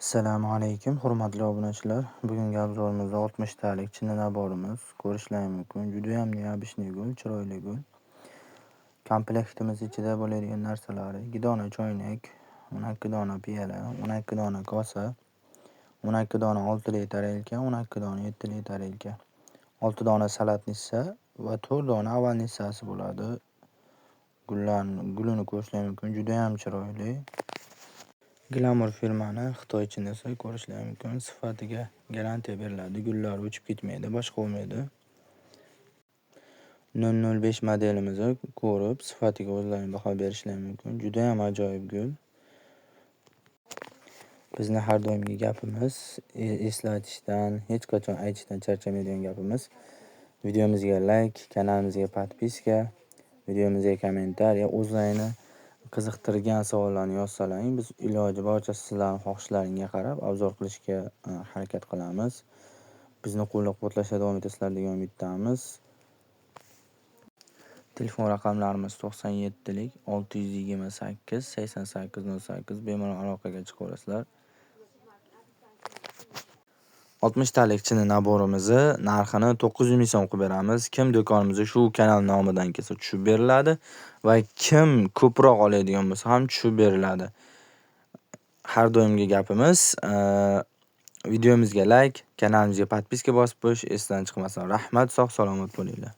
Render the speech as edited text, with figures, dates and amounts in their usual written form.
Assalomu alaykum, hurmatli obunachilar. Bugungi obzorimizda 60 talik chinni naborimiz. Ko'rishlari mumkin. Judayam neobishniy gul, chiroyli gul. Komplektimiz ichida bo'ladigan narsalari: 2 dona choynak, 12 dona piyola, 12 dona kosa, 12 dona 6 litr elka, 12 dona 7 litr elka, 6 dona salat nissa va 4 dona aval nissasi bo'ladi. Gulini ko'rishlari mumkin. Judayam chiroyli. Glamour firmani Xitoy chinnisi, ko'rishlari mumkin. Sifatiga garantiya beriladi. Gullar o'chib ketmaydi, boshqa bo'lmaydi. 005 modelimizni ko'rib, sifatiga o'zlarini baho berishlari mumkin. Juda ham ajoyib gul. Bizni har doimgi gapimiz eslatishdan, hech qachon aytishdan charchamaydigan gapimiz. Videomizga like, kanalimizga podpiska, videomizga kommentariya, o'zlarini qiziqtirgan savollarni yozsalaring, biz iloji boricha sizlarning xohishlaringga qarab obzor qilishga harakat qilamiz. Bizni qo'llab-quvvatlashda davom etasizlar degan umiddamiz. Telefon raqamlarimiz 97lik 628 8808 bemalol aloqaga chiqa olasizlar. 60 talik chinni naborimizni narxini 900 ming so'm qilib beramiz. Kim do'konimizga shu kanal nomidan kelsa tushib beriladi va kim ko'proq oladigan bo'lsa ham tushib beriladi. Har doimgi gapimiz, videomizga like, kanalimizga podpiska bosib qo'yish esdan chiqmasin. Rahmat, sog' salomat bo'linglar.